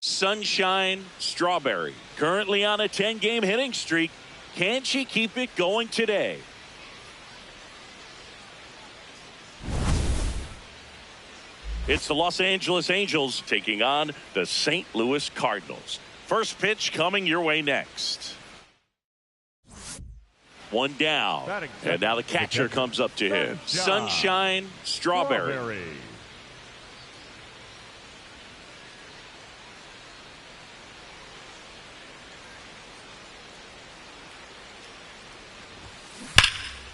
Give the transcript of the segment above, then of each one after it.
Sunshine Strawberry, currently on a 10-game hitting streak. Can she keep it going today? It's the Los Angeles Angels taking on the St. Louis Cardinals. First pitch coming your way next. One down, and now the catcher comes up to him. Sunshine Strawberry.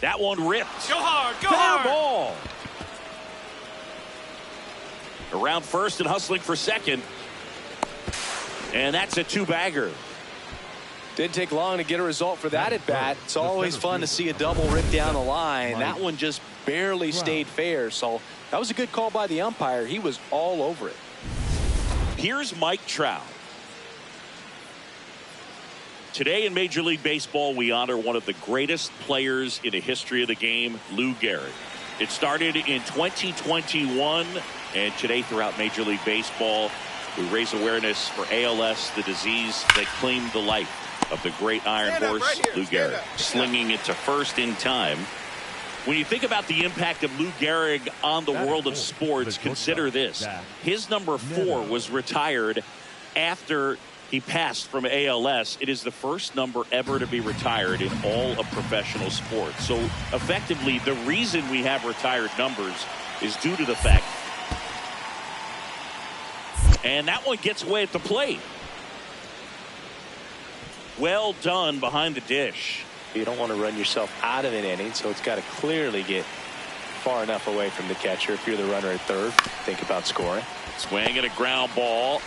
That one ripped. Go hard, go Foul hard. Ball. Around first and hustling for second. And that's a two-bagger. Didn't take long to get a result for that at bat. It's always fun to see a double rip down the line. That one just barely stayed fair. So that was a good call by the umpire. He was all over it. Here's Mike Trout. Today in Major League Baseball, we honor one of the greatest players in the history of the game, Lou Gehrig. It started in 2021, and today throughout Major League Baseball, we raise awareness for ALS, the disease that claimed the life of the great Iron Horse, Lou Gehrig, slinging it to first in time. When you think about the impact of Lou Gehrig on the world of sports, consider this. His number 4 was retired after he passed from ALS. It is the first number ever to be retired in all of professional sports. So effectively, the reason we have retired numbers is due to the fact. And that one gets away at the plate. Well done behind the dish. You don't want to run yourself out of an inning, so it's got to clearly get far enough away from the catcher. If you're the runner at third, think about scoring. Swing at a ground ball.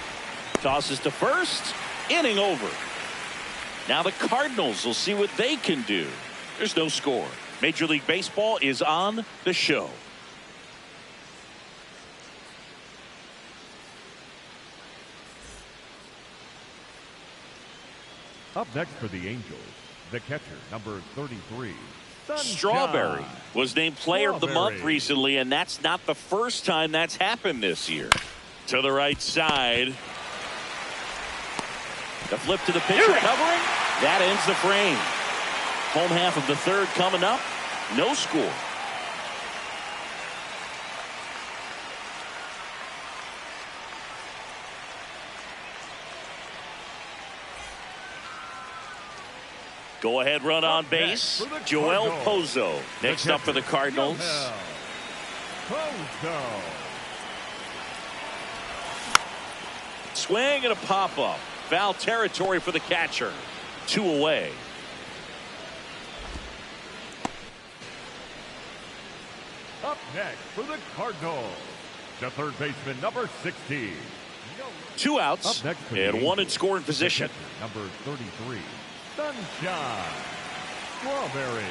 Tosses to first. Inning over. Now the Cardinals will see what they can do. There's no score. Major League Baseball is on the show. Up next for the Angels, the catcher, number 33. Strawberry was named Player of the Month recently, and that's not the first time that's happened this year. To the right side. The flip to the pitcher covering. That ends the frame. Home half of the third coming up. No score. Go ahead run on base. Joel Pozo next up for the Cardinals. Swing and a pop-up. Foul territory for the catcher. 2 away. Up next for the Cardinals, the third baseman, number 60. 2 outs and 1 in scoring position. Number 33, Sunshine Strawberry.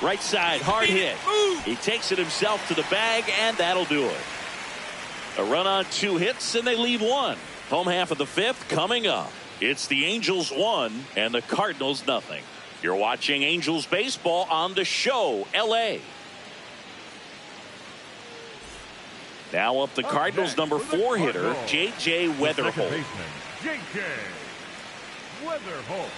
Right side, hard hit. He takes it himself to the bag, and that'll do it. A run on 2 hits, and they leave 1. Home half of the 5th coming up. It's the Angels 1 and the Cardinals nothing. You're watching Angels baseball on the show, LA. Now up the Cardinals number 4 hitter, J.J. Weatherholt. J.J. Weatherholt.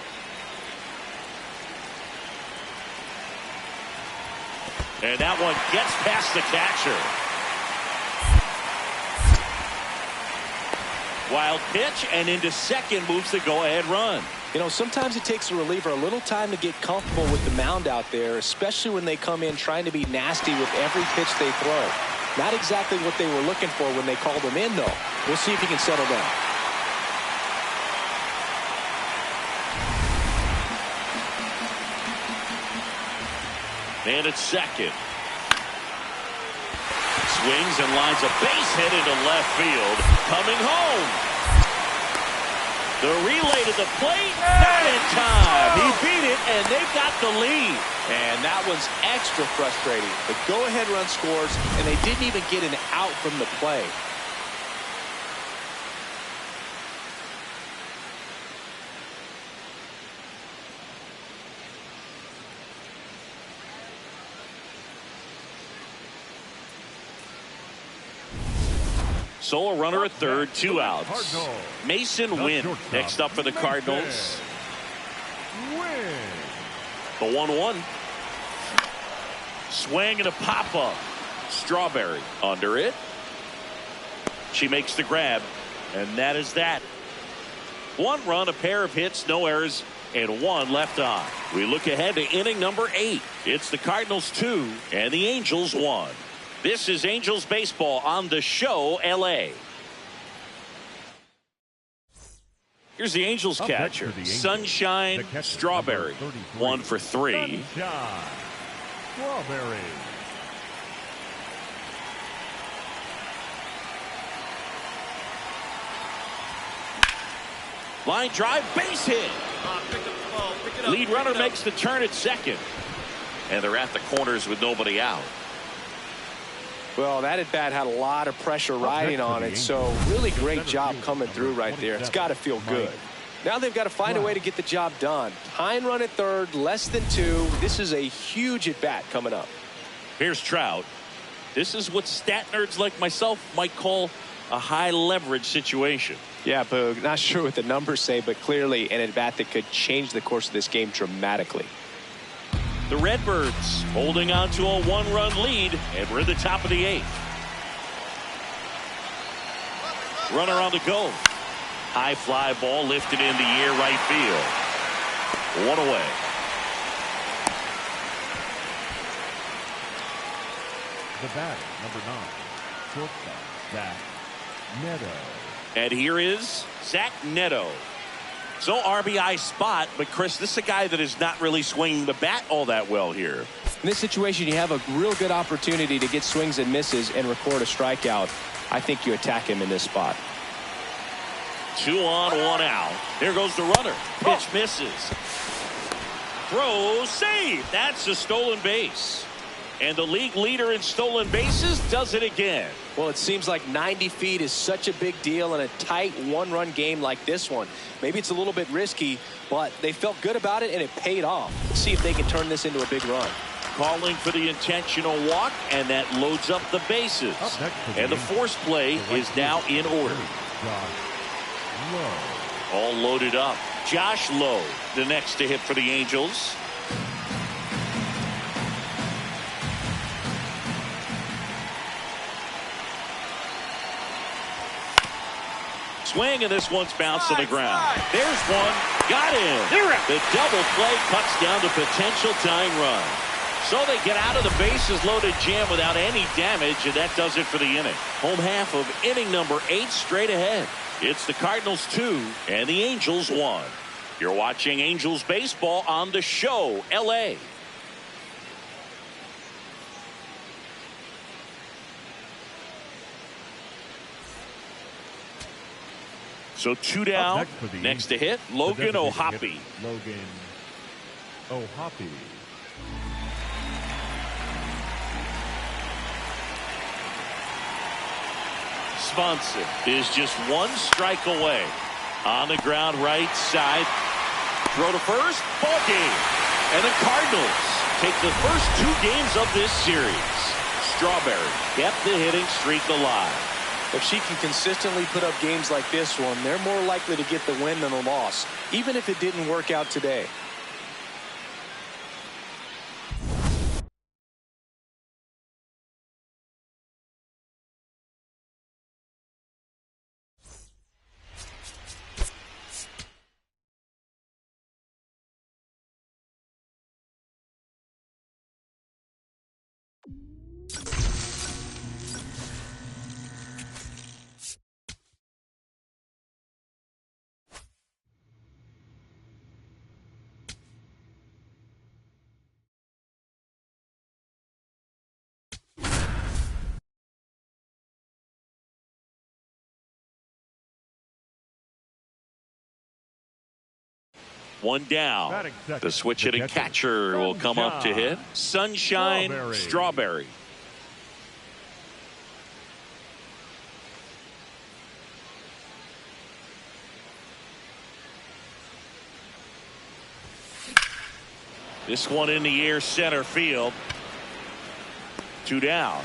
And that one gets past the catcher. Wild pitch, and into second moves the go-ahead run. You know, sometimes it takes a reliever a little time to get comfortable with the mound out there, especially when they come in trying to be nasty with every pitch they throw. Not exactly what they were looking for when they called him in, though. We'll see if he can settle down. And it's second. Swings and lines a base hit into left field. Coming home. The relay to the plate. Not in time. He beat it, and they've got the lead. And that was extra frustrating. The go-ahead run scores, and they didn't even get an out from the play. So a runner at third, 2 outs. Mason Wynn next up for the Cardinals. The 1-1. Swing and a pop-up. Strawberry under it. She makes the grab, and that is that. 1 run, a pair of hits, no errors, and 1 left on. We look ahead to inning number 8. It's the Cardinals 2 and the Angels 1. This is Angels baseball on the show, LA. Here's the Angels catcher. Sunshine Strawberry. 1 for 3. Strawberry. Line drive, base hit. Lead runner makes the turn at second. And they're at the corners with nobody out. Well, that at bat had a lot of pressure riding on it, so really great job coming through right there. It's got to feel good. Now they've got to find a way to get the job done. Tying run at third, less than 2. This is a huge at bat coming up. Here's Trout. This is what stat nerds like myself might call a high leverage situation. Yeah, Boog, not sure what the numbers say, but clearly an at bat that could change the course of this game dramatically. The Redbirds holding on to a 1-run lead, and we're in the top of the 8th. Runner on the go. High fly ball lifted in the air, right field. 1 away. The batter, number 9, shortstop, Zach Neto. And here is Zach Neto. So RBI spot, but Chris, this is a guy that is not really swinging the bat all that well here. In this situation, you have a real good opportunity to get swings and misses and record a strikeout. I think you attack him in this spot. 2 on, 1 out. There goes the runner. Pitch misses. Throw, save. That's a stolen base. And the league leader in stolen bases does it again. Well, it seems like 90 feet is such a big deal in a tight 1-run game like this one. Maybe it's a little bit risky, but they felt good about it and it paid off. Let's see if they can turn this into a big run. Calling for the intentional walk, and that loads up the bases. And the force play is now in order. All loaded up. Josh Lowe, the next to hit for the Angels. Swing, and this one's bounced to the ground. There's one. Got him. The double play cuts down the potential tying run. So they get out of the bases loaded jam without any damage, and that does it for the inning. Home half of inning number 8 straight ahead. It's the Cardinals 2 and the Angels 1. You're watching Angels baseball on the show, LA. So 2 down. Next to hit, Logan O'Hoppe. Logan O'Hoppe. Swanson is just 1 strike away. On the ground, right side. Throw to first. Ball game. And the Cardinals take the first 2 games of this series. Strawberry kept the hitting streak alive. If she can consistently put up games like this one, they're more likely to get the win than the loss, even if it didn't work out today. One down. The switch hitting catcher will come up to hit. Sunshine Strawberry. This one in the air, center field. 2 down.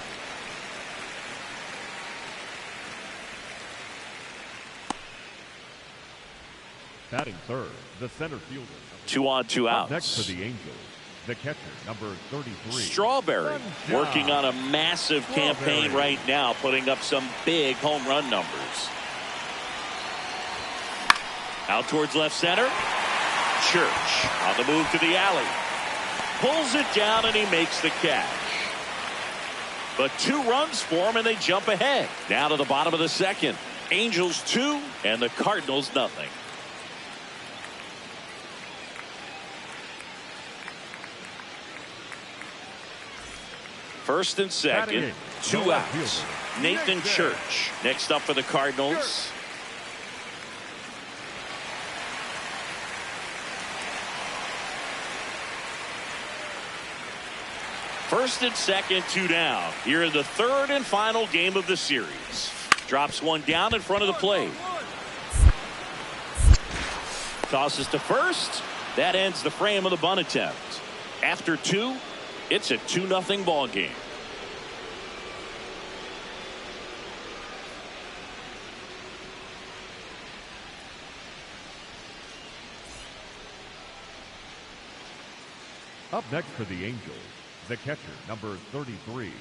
Batting third, the center fielder. 2 on, 2 Up outs. next for the Angels, the catcher, number 33. Strawberry Sunshine. working on a massive campaign right now, putting up some big home run numbers. Out towards left center. Church on the move to the alley. Pulls it down and he makes the catch. But 2 runs for him and they jump ahead. Now to the bottom of the second. Angels 2 and the Cardinals nothing. First and second, 2 outs. Nathan Church next up for the Cardinals. First and second, 2 down. Here in the third and final game of the series. Drops one down in front of the plate. Tosses to first. That ends the frame of the bunt attempt. After 2, it's a 2-0 ball game. Up next for the Angels, the catcher, number 33,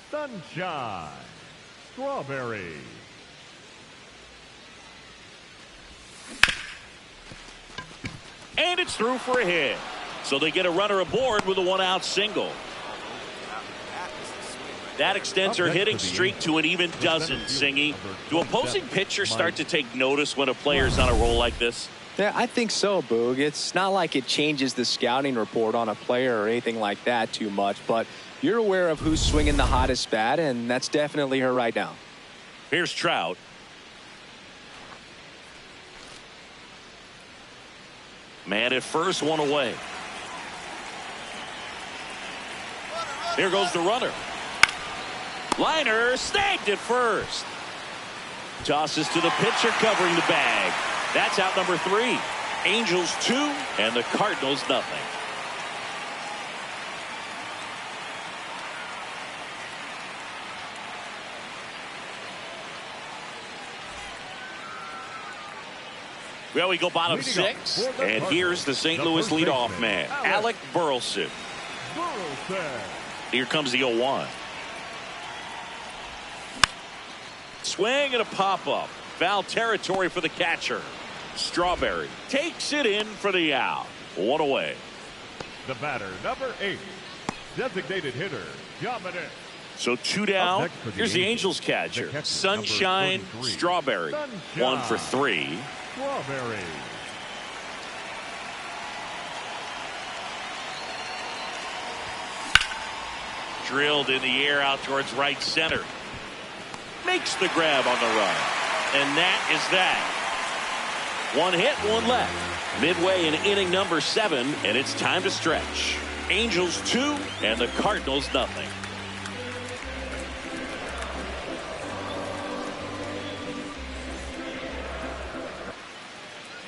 Sunshine. Strawberry. And it's through for a hit. So they get a runner aboard with a 1-out single. That extends her hitting streak to an even dozen, Singy. Do opposing pitchers start to take notice when a player's on a roll like this? Yeah, I think so, Boog. It's not like it changes the scouting report on a player or anything like that too much, but you're aware of who's swinging the hottest bat, and that's definitely her right now. Here's Trout. Man at first, 1 away. Here goes the runner. Liner snagged at first. Tosses to the pitcher covering the bag. That's out number 3. Angels 2 and the Cardinals nothing. Well, we go bottom 6, and here's the St. Louis leadoff man, Alec Burleson. Here comes the 0-1. Swing and a pop-up. Foul territory for the catcher. Strawberry takes it in for the out. 1 away. The batter, number 8, designated hitter, Dominic. So 2 down. Here's the Angels catcher, Sunshine Strawberry. 1 for 3. Strawberry. Drilled in the air out towards right center. Makes the grab on the run. And that is that. 1 hit, 1 left. Midway in inning number 7, and it's time to stretch. Angels 2 and the Cardinals nothing.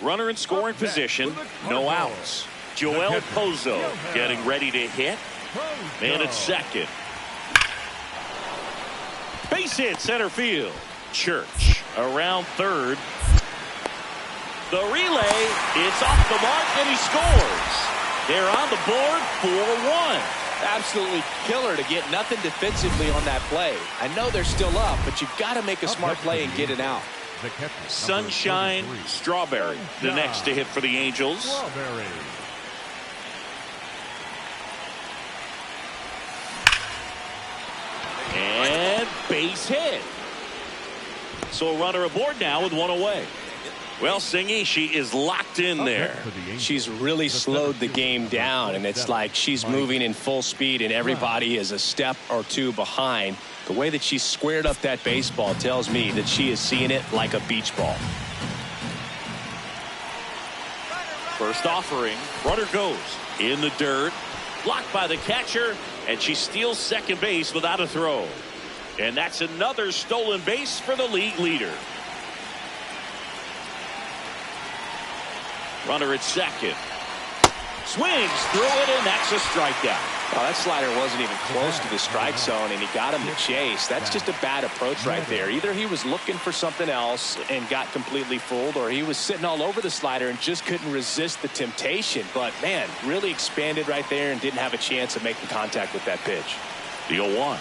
Runner in scoring position, no outs. Joel Pozo getting ready to hit. Man at second. Base hit center field. Church around third. The relay, it's off the mark and he scores. They're on the board 4-1. Absolutely killer to get nothing defensively on that play. I know they're still up, but you've got to make a smart play and get it out. Sunshine Strawberry, the next to hit for the Angels. Strawberry. And base hit. So a runner aboard now with 1 away. Well, Singy, she is locked in there. She's really slowed the game down, and it's like she's moving in full speed, and everybody is a step or 2 behind. The way that she squared up that baseball tells me that she is seeing it like a beach ball. First offering, runner goes in the dirt, blocked by the catcher, and she steals second base without a throw. And that's another stolen base for the league leader. Runner at second. Swings through it, and that's a strikeout. Well, that slider wasn't even close to the strike zone, and he got him to chase. That's just a bad approach right there. Either he was looking for something else and got completely fooled, or he was sitting all over the slider and just couldn't resist the temptation. But, man, really expanded right there and didn't have a chance of making contact with that pitch. The 0-1.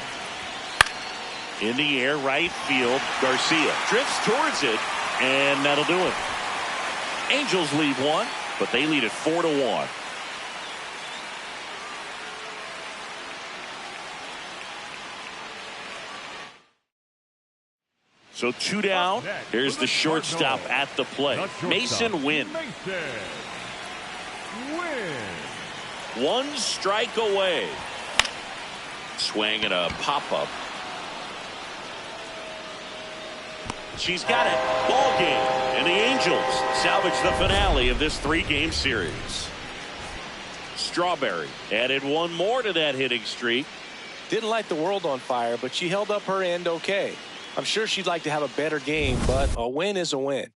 In the air, right field. Garcia drifts towards it, and that'll do it. Angels lead one, but they lead it 4-1. So 2 down. Here's the shortstop at the plate. Mason Wynn. 1 strike away. Swing and a pop-up. She's got it. Ball game. And the Angels salvage the finale of this 3-game series. Strawberry added 1 more to that hitting streak. Didn't light the world on fire, but she held up her end okay. I'm sure she'd like to have a better game, but a win is a win.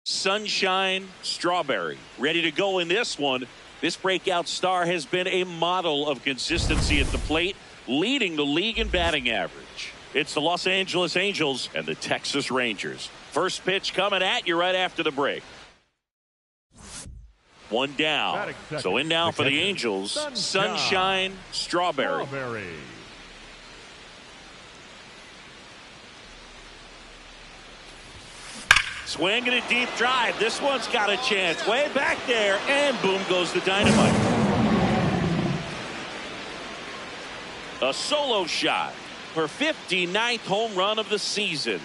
Sunshine Strawberry ready to go in this one. This breakout star has been a model of consistency at the plate, leading the league in batting average. It's the Los Angeles Angels and the Texas Rangers. First pitch coming at you right after the break. 1 down. So in now for the Angels, Sunshine Strawberry. Swing and a deep drive. This one's got a chance. Way back there, and boom goes the dynamite. A solo shot. Her 59th home run of the season.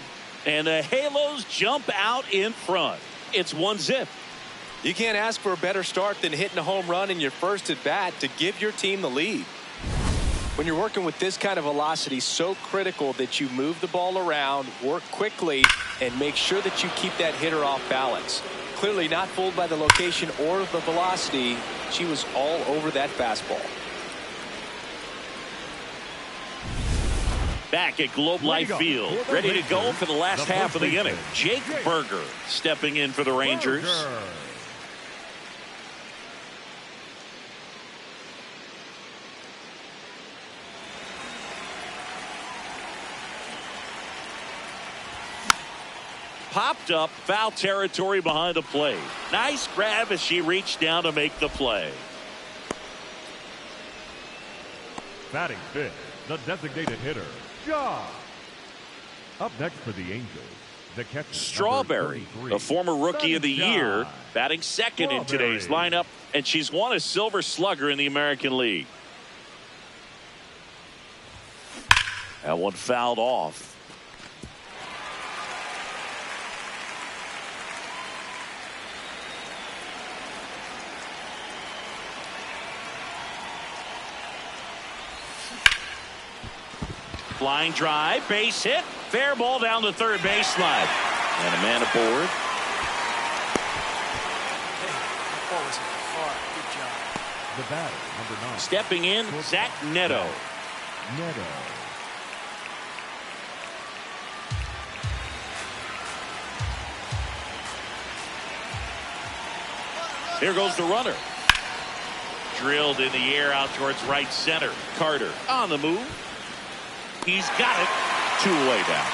And the Halos jump out in front. It's 1-0. You can't ask for a better start than hitting a home run in your first at bat to give your team the lead. When you're working with this kind of velocity, so critical that you move the ball around, work quickly, and make sure that you keep that hitter off balance. Clearly not fooled by the location or the velocity. She was all over that fastball. Back at Globe Life Field, ready to go for the last half of the inning. Jake Berger stepping in for the Rangers. Popped up, foul territory behind the plate. Nice grab as she reached down to make the play. Batting fifth, the designated hitter, Josh. Up next for the Angels, the catcher, Strawberry, a former Rookie of the Year, batting second in today's lineup, and she's won a Silver Slugger in the American League. That one fouled off. Flying drive, base hit, fair ball down the third baseline. And a man aboard. The batter, number 9. Stepping in, Zach Neto. Here goes the runner. Drilled in the air out towards right center. Carter on the move. He's got it. 2 away down.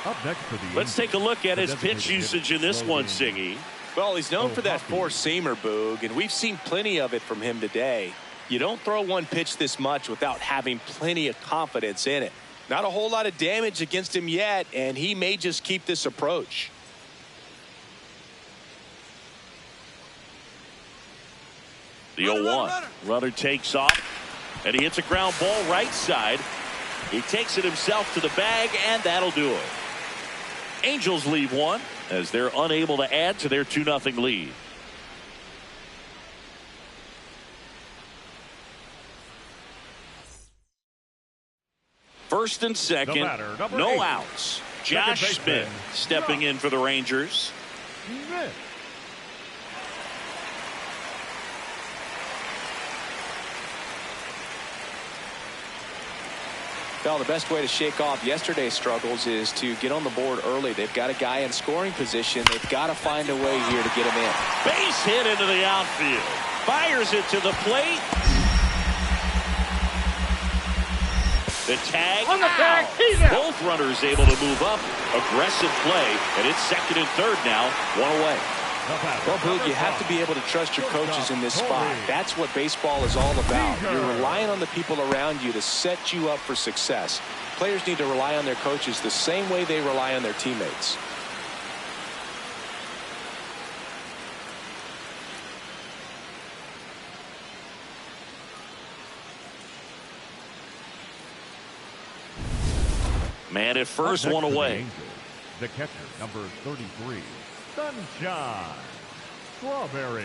Up next for the Let's take a look at his pitch usage in this one, Singy. Well, he's known for that four-seamer, Boog, and we've seen plenty of it from him today. You don't throw one pitch this much without having plenty of confidence in it. Not a whole lot of damage against him yet, and he may just keep this approach. The 0-1. Runner takes off, and he hits a ground ball right side. He takes it himself to the bag, and that'll do it. Angels leave one as they're unable to add to their 2-0 lead. First and second, no outs. Josh Smith stepping in for the Rangers. Well, the best way to shake off yesterday's struggles is to get on the board early. They've got a guy in scoring position. They've got to find a way here to get him in. Base hit into the outfield. Fires it to the plate. The tag. On the tag. He's out. Both runners able to move up. Aggressive play. And it's second and third now. One away. Well, Boog, you have to be able to trust your coaches in this spot. That's what baseball is all about. You're relying on the people around you to set you up for success. Players need to rely on their coaches the same way they rely on their teammates. Man at first, one away. The catcher, number 33, Sunshine Strawberry.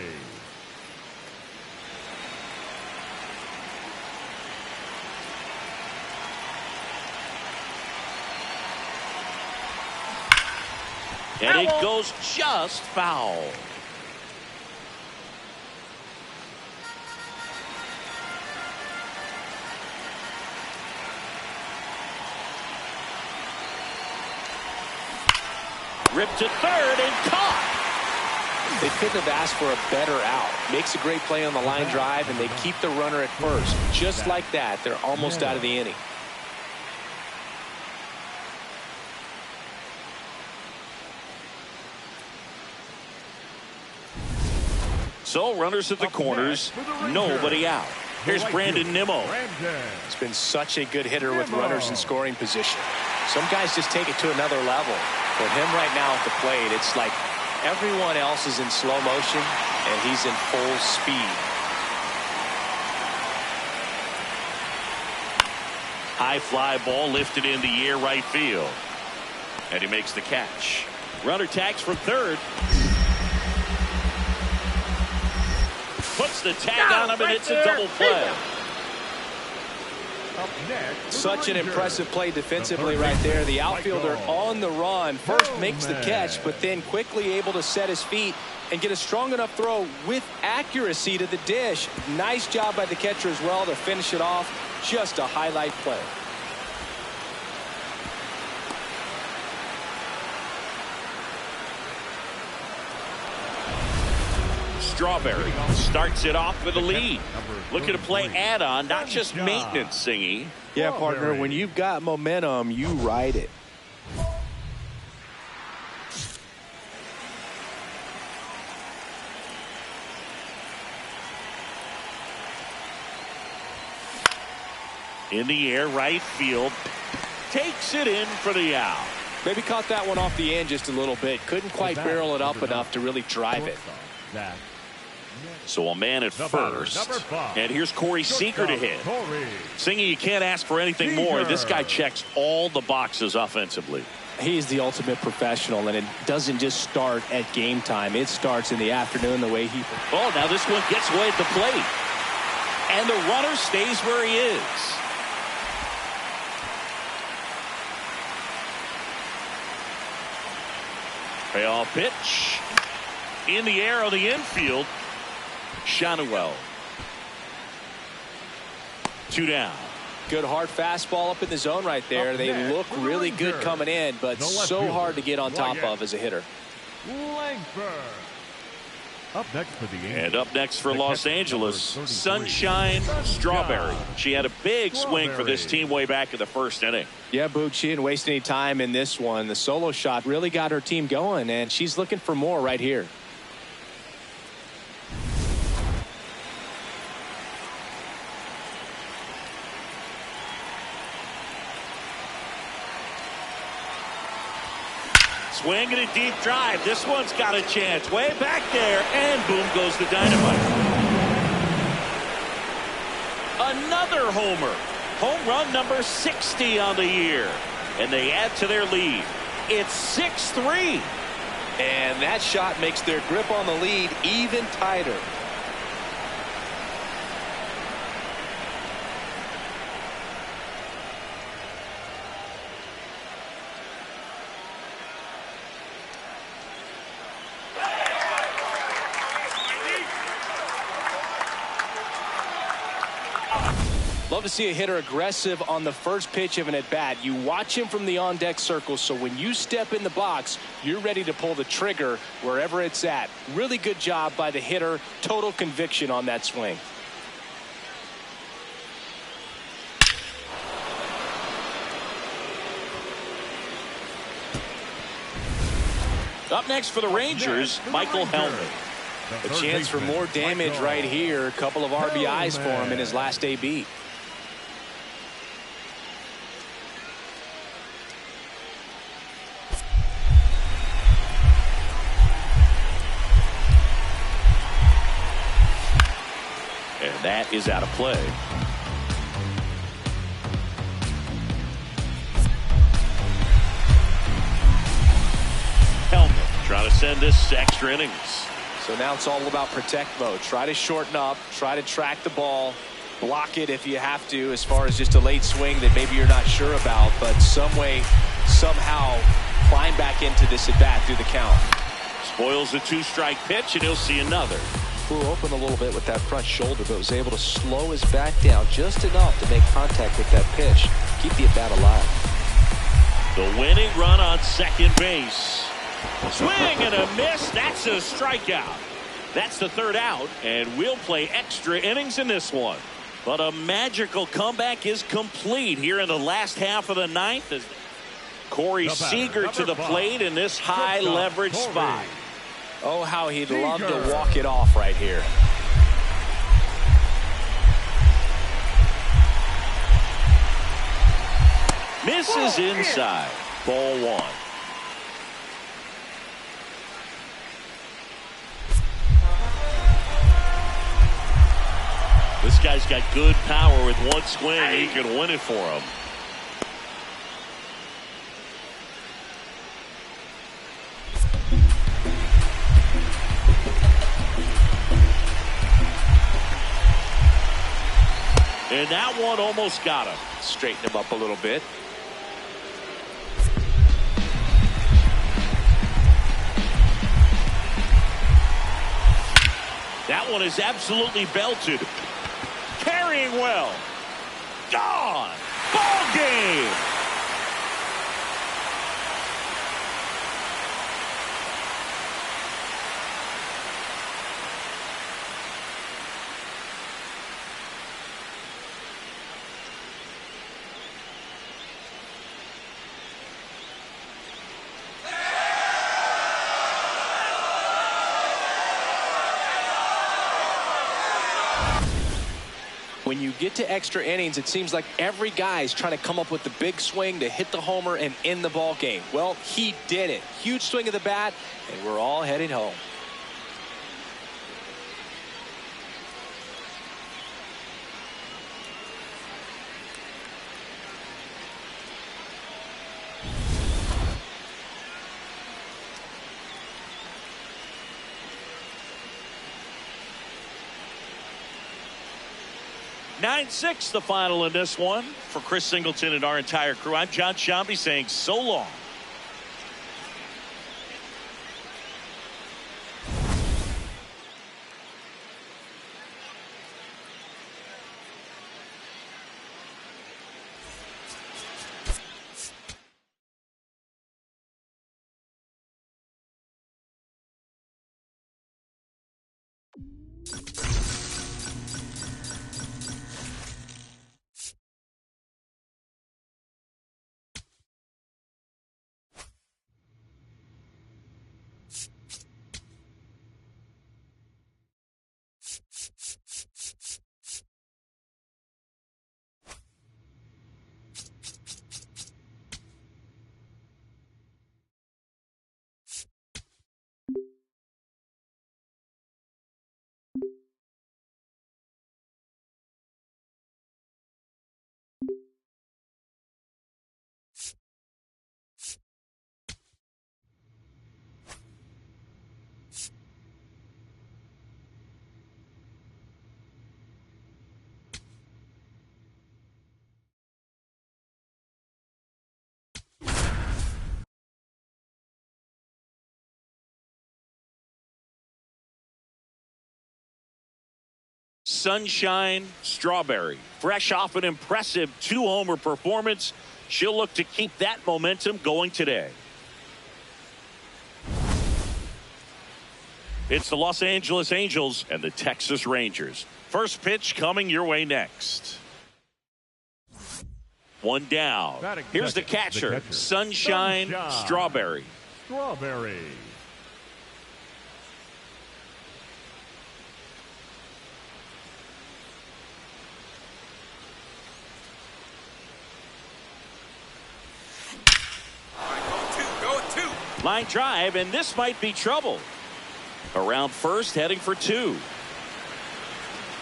And it goes just foul. Ripped to third and caught. They couldn't have asked for a better out. Makes a great play on the line drive, and they keep the runner at first. Just like that, they're almost out of the inning. So runners at the corners, nobody out. Here's Brandon Nimmo. He's been such a good hitter with runners in scoring position. Some guys just take it to another level. But him right now at the plate, it's like everyone else is in slow motion, and he's in full speed. High fly ball lifted in the air right field. And he makes the catch. Runner tags from third. Puts the tag on him, and it's a double play. Such an impressive play defensively right there. The outfielder on the run first makes the catch, but then quickly able to set his feet and get a strong enough throw with accuracy to the dish. Nice job by the catcher as well to finish it off. Just a highlight play. Strawberry starts it off with a lead. Looking to play add-on, not just maintenance, Singy. Yeah, partner, when you've got momentum, you ride it. In the air, right field. Takes it in for the out. Maybe caught that one off the end just a little bit. Couldn't quite barrel it up enough to really drive it. So a man at first. And here's Corey Seager to hit. Singy, you can't ask for anything more. This guy checks all the boxes offensively. He's the ultimate professional, and it doesn't just start at game time. It starts in the afternoon the way he... Oh, now this one gets away at the plate. And the runner stays where he is. Payoff pitch. In the air on the infield. Shanuel. 2 down. Good hard fastball up in the zone right there. They look really good coming in, but so hard to get on top of as a hitter. Up next for the Angels. And up next for Los Angeles, Sunshine Strawberry. She had a big swing for this team way back in the first inning. Yeah, Boog, she didn't waste any time in this one. The solo shot really got her team going, and she's looking for more right here. Swing and a deep drive. This one's got a chance. Way back there. And boom goes the dynamite. Another homer. Home run number 60 on the year. And they add to their lead. It's 6-3. And that shot makes their grip on the lead even tighter. Love to see a hitter aggressive on the first pitch of an at-bat. You watch him from the on-deck circle, so when you step in the box, you're ready to pull the trigger wherever it's at. Really good job by the hitter. Total conviction on that swing. Up next for the Rangers, Michael Hellman. A chance for more damage right here. A couple of RBIs for him in his last AB. And that is out of play. Hellman trying to send this to extra innings. So now it's all about protect mode. Try to shorten up, try to track the ball, block it if you have to, as far as just a late swing that maybe you're not sure about, but some way, somehow climb back into this at bat through the count. Spoils a two-strike pitch, and he'll see another. Flew open a little bit with that front shoulder, but was able to slow his back down just enough to make contact with that pitch. Keep the at bat alive. The winning run on second base. Swing and a miss. That's a strikeout. That's the third out, and we'll play extra innings in this one. But a magical comeback is complete here in the last half of the ninth. As Corey Seager to the plate in this high leverage spot. Oh, how he'd love to walk it off right here. Misses inside. Ball one. This guy's got good power with one swing. He can win it for him. And that one almost got him. Straighten him up a little bit. That one is absolutely belted. Carrying well. Gone. Ball game. When you get to extra innings, it seems like every guy is trying to come up with the big swing to hit the homer and end the ball game. Well, he did it. Huge swing of the bat, and we're all headed home. Nine-6 the final in this one. For Chris Singleton and our entire crew, I'm John Shambi saying so long. Sunshine Strawberry. Fresh off an impressive 2-homer performance, she'll look to keep that momentum going today. It's the Los Angeles Angels and the Texas Rangers. First pitch coming your way next. One down. Here's the catcher, Sunshine Strawberry. Strawberry. Go two. Line drive, and this might be trouble. Around first, heading for 2.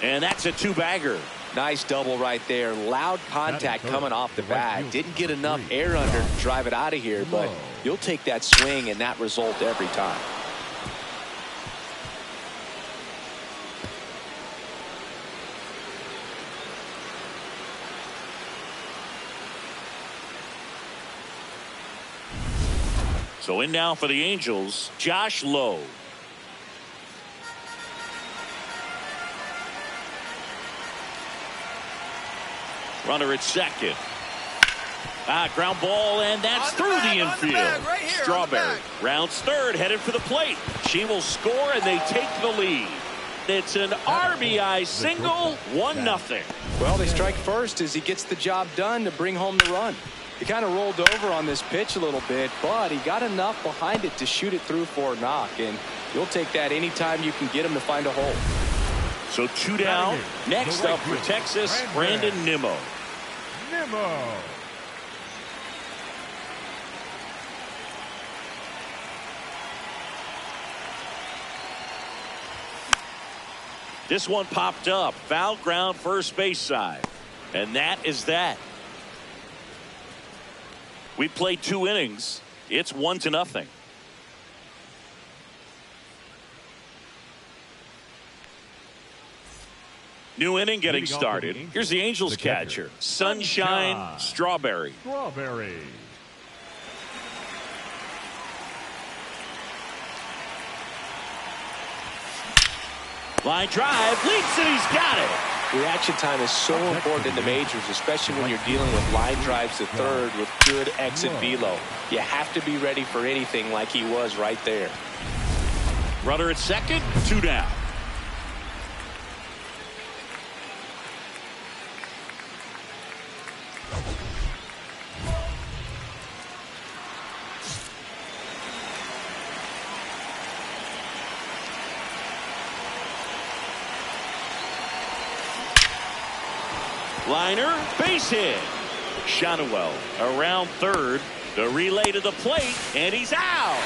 And that's a 2-bagger. Nice double right there. Loud contact coming off the bat. Didn't get enough air under to drive it out of here, but you'll take that swing and that result every time. So in now for the Angels, Josh Lowe. Runner at second. Ground ball, and that's through the infield. Right here, Strawberry rounds third, headed for the plate. She will score, and they take the lead. It's an RBI single, 1-0. Well, they strike first as he gets the job done to bring home the run. He kind of rolled over on this pitch a little bit, but he got enough behind it to shoot it through for a knock, and you'll take that anytime you can get him to find a hole. So 2 down. Next up for Texas, Brandon Nimmo. This one popped up. Foul ground first base side. And that is that. We played 2 innings. It's 1-0. New inning getting started. Here's the Angels catcher, Sunshine Strawberry. Line drive, leaps it, he's got it. Reaction time is so important in the majors, especially when you're dealing with line drives to third with good exit velo. You have to be ready for anything like he was right there. Runner at second, 2 down. Liner, base hit. Shonowell around third. The relay to the plate, and he's out.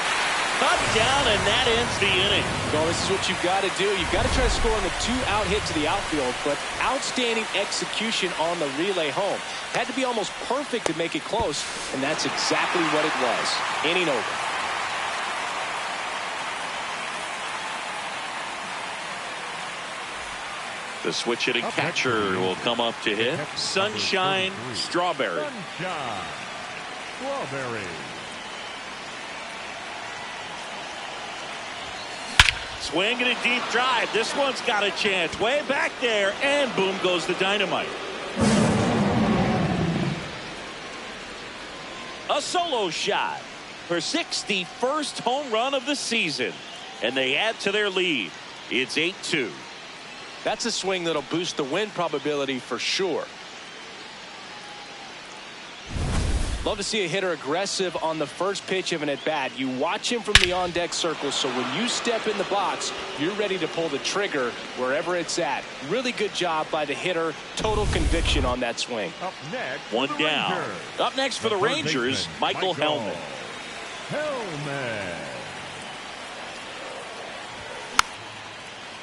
Cut down, and that ends the inning. Well, this is what you've got to do. You've got to try to score on the 2-out hit to the outfield, but outstanding execution on the relay home. Had to be almost perfect to make it close, and that's exactly what it was. Inning over. The switch hitting catcher will come up to hit. Sunshine Strawberry. Swing and a deep drive. This one's got a chance. Way back there, and boom goes the dynamite. A solo shot. Her 61st home run of the season. And they add to their lead. It's 8-2. That's a swing that'll boost the win probability for sure. Love to see a hitter aggressive on the first pitch of an at-bat. You watch him from the on-deck circle, so when you step in the box, you're ready to pull the trigger wherever it's at. Really good job by the hitter. Total conviction on that swing. Up next, 1 down. Up next for the Rangers, Michael Hellman.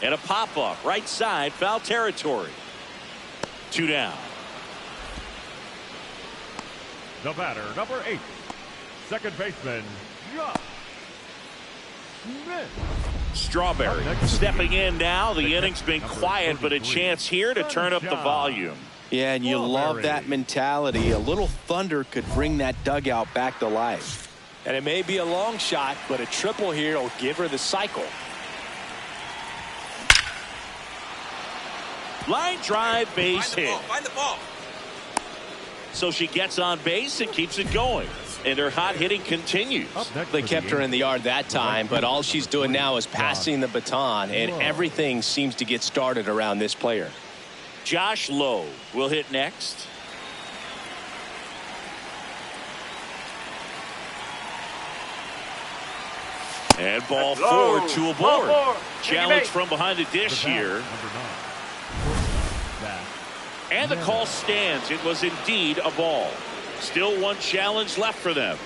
And a pop-up right side, foul territory. 2 down. The batter, number 8, second baseman, Josh Smith. Strawberry stepping in now. The inning's been quiet, but a chance here to turn up the volume. Yeah, and you love that mentality. A little thunder could bring that dugout back to life. And it may be a long shot, but a triple here will give her the cycle. Line drive, base hit. Find the ball. So she gets on base and keeps it going. And her hot hitting continues. They kept her in the yard that time, but all she's doing now is passing the baton, and everything seems to get started around this player. Josh Lowe will hit next. And ball 4 to a board. Challenge from behind the dish here. And the call stands. It was indeed a ball. Still one challenge left for them.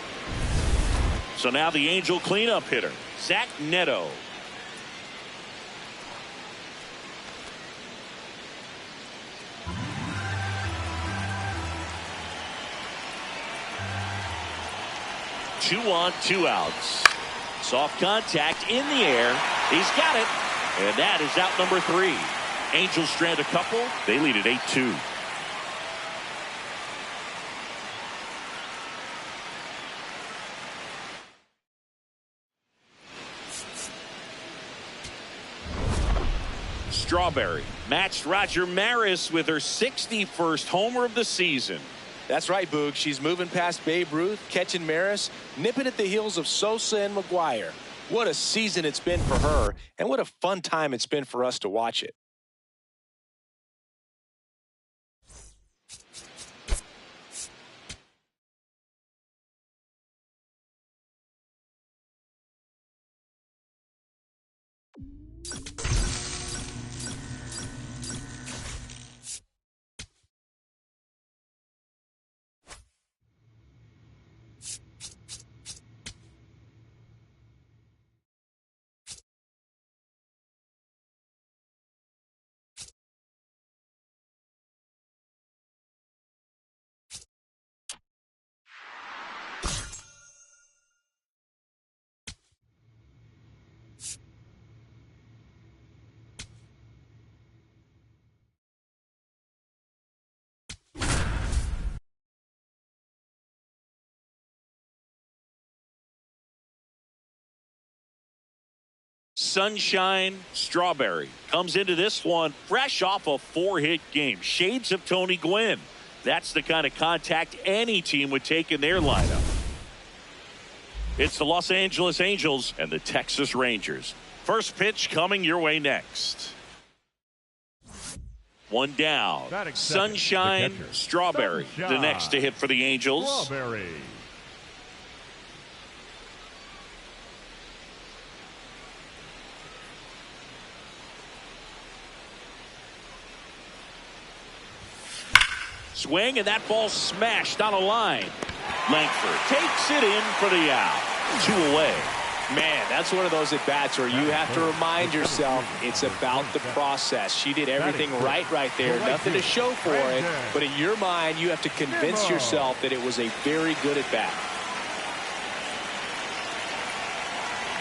So now the Angel cleanup hitter, Zach Neto. Two on, two outs. Soft contact in the air. He's got it. And that is out number 3. Angels strand a couple. They lead at 8-2. Strawberry matched Roger Maris with her 61st homer of the season. That's right, Boog. She's moving past Babe Ruth, catching Maris, nipping at the heels of Sosa and McGuire. What a season it's been for her, and what a fun time it's been for us to watch it. Sunshine Strawberry comes into this one fresh off a 4-hit game. Shades of Tony Gwynn. That's the kind of contact any team would take in their lineup. It's the Los Angeles Angels and the Texas Rangers. First pitch coming your way next. One down. Sunshine Strawberry. The next to hit for the Angels. Strawberry. Swing, and that ball smashed on a line. Langford takes it in for the out. 2 away. Man, that's one of those at-bats where you have to remind yourself it's about the process. She did everything right there. Nothing to show for it. But in your mind, you have to convince yourself that it was a very good at-bat.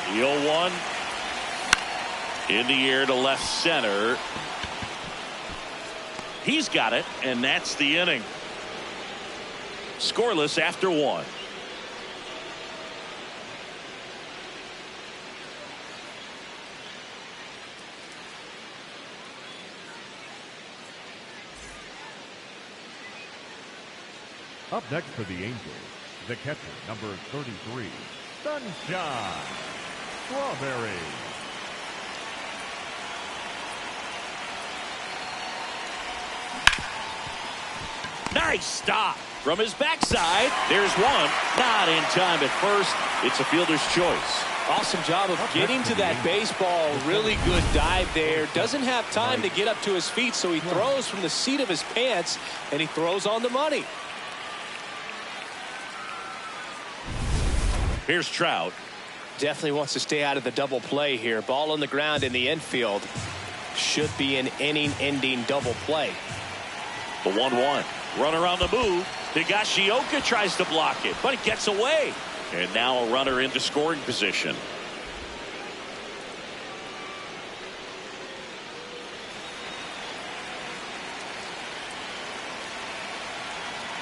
The 0-1. In the air to left center. He's got it, and that's the inning. Scoreless after 1. Up next for the Angels, the catcher, number 33, Sunshine Strawberry. Nice stop from his backside. There's one. Not in time at first. It's a fielder's choice. Awesome job of getting to that baseball. Really good dive there. Doesn't have time to get up to his feet, so he throws from the seat of his pants, and he throws on the money. Here's Trout. Definitely wants to stay out of the double play here. Ball on the ground in the infield. Should be an inning-ending double play. The 1-1. Runner on the move. Higashioka tries to block it, but it gets away. And now a runner into scoring position.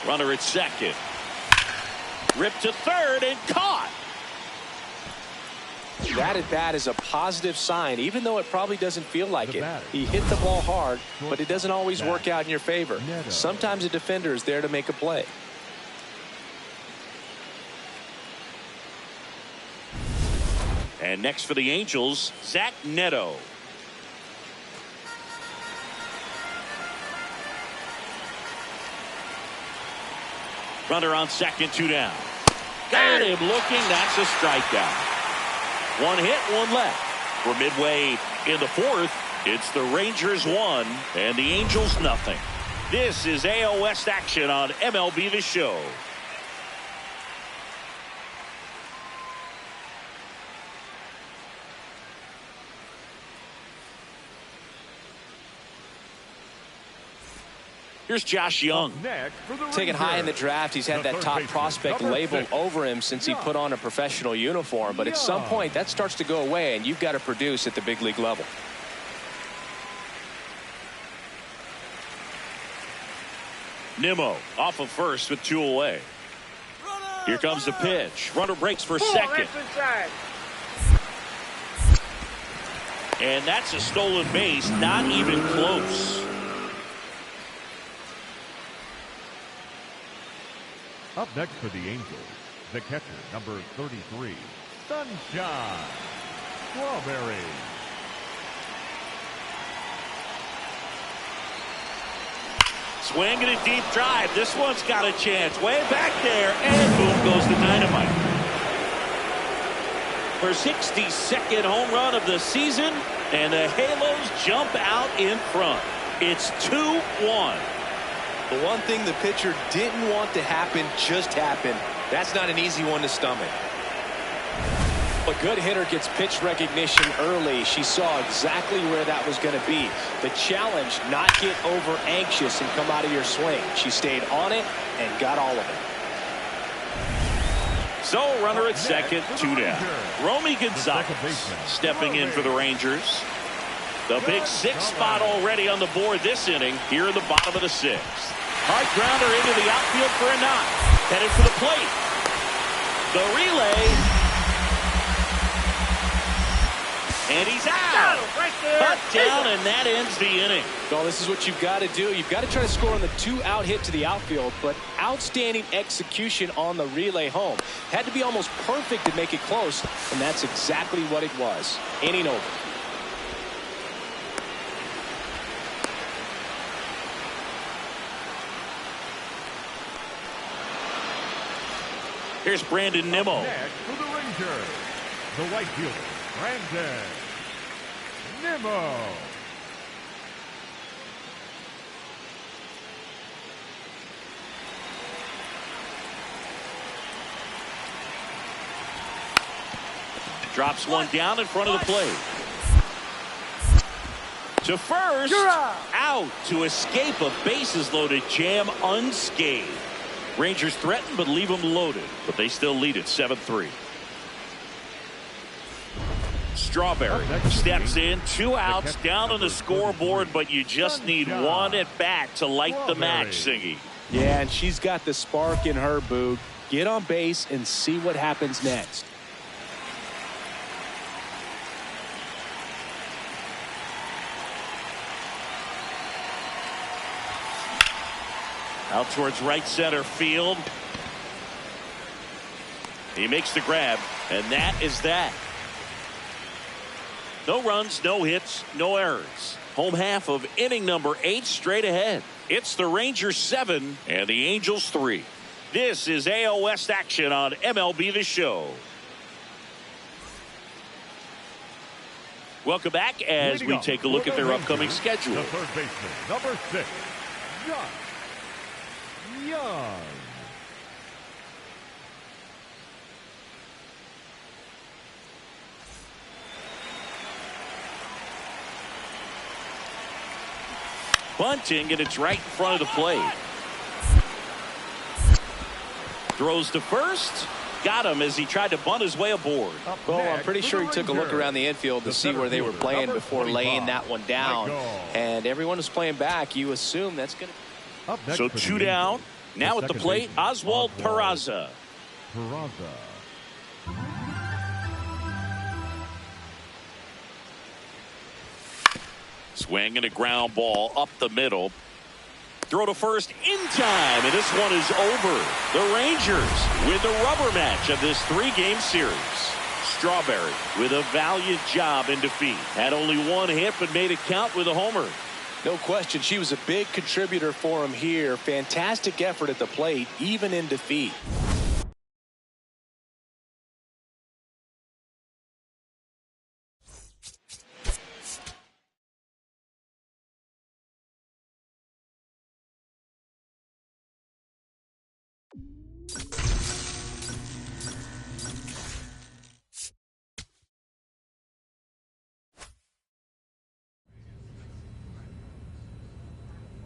Runner at second. Ripped to third and caught. That at bat is a positive sign, even though it probably doesn't feel like it. He hit the ball hard, but it doesn't always work out in your favor. Sometimes a defender is there to make a play. And next for the Angels, Zach Neto. Runner on second, 2 down. Got him looking. That's a strikeout. 1 hit, 1 left. We're midway in the 4th. It's the Rangers 1 and the Angels nothing. This is AL West action on MLB The Show. Here's Josh Young. Taken high in the draft, he's had that top prospect label over him since he put on a professional uniform. But at some point, that starts to go away, and you've got to produce at the big league level. Nimmo off of first with 2 away. Here comes the pitch. Runner breaks for second. And that's a stolen base, not even close. Up next for the Angels, the catcher, number 33, Sunshine Strawberry. Swing and a deep drive. This one's got a chance. Way back there, and boom goes the dynamite. For 62nd home run of the season, and the Halos jump out in front. It's 2-1. The one thing the pitcher didn't want to happen just happened. That's not an easy one to stomach. A good hitter gets pitch recognition early. She saw exactly where that was going to be. The challenge, not get over anxious and come out of your swing. She stayed on it and got all of it. So runner at second, 2 down. Romy Gonzalez stepping in for the Rangers. The big 6th spot already on the board this inning here in the bottom of the 6th. Hard grounder into the outfield for a knock. Headed for the plate. The relay. And he's out. Cut down, and that ends the inning. Well, this is what you've got to do. You've got to try to score on the 2-out hit to the outfield, but outstanding execution on the relay home. Had to be almost perfect to make it close, and that's exactly what it was. Inning over. Here's Brandon Nimmo. Next for the Rangers, the right fielder, Brandon Nimmo. Drops one down in front of the plate. To first, out to escape a bases-loaded jam unscathed. Rangers threaten but leave them loaded, but they still lead it 7-3. Strawberry steps in, 2 outs, down on the scoreboard, but you just need 1 at bat to light the match, Singy. Yeah, and she's got the spark in her, Boog. Get on base and see what happens next. Out towards right center field. He makes the grab, and that is that. No runs, no hits, no errors. Home half of inning number 8 straight ahead. It's the Rangers 7 and the Angels 3. This is AL West action on MLB The Show. Welcome back as we take a look at their upcoming schedule. The third baseman, number 6, Young. Bunting, and it's right in front of the plate. Throws to first. Got him as he tried to bunt his way aboard. Well, I'm pretty sure he took a look around the infield to see where they were playing before laying that one down. And everyone was playing back. You assume that's going to... So 2 down. Now at the plate, Oswald Peraza. Swing and a ground ball up the middle. Throw to first in time, and this one is over. The Rangers win the rubber match of this 3-game series. Strawberry with a valiant job in defeat. Had only one hit but made it count with a homer. No question, she was a big contributor for him here. Fantastic effort at the plate, even in defeat.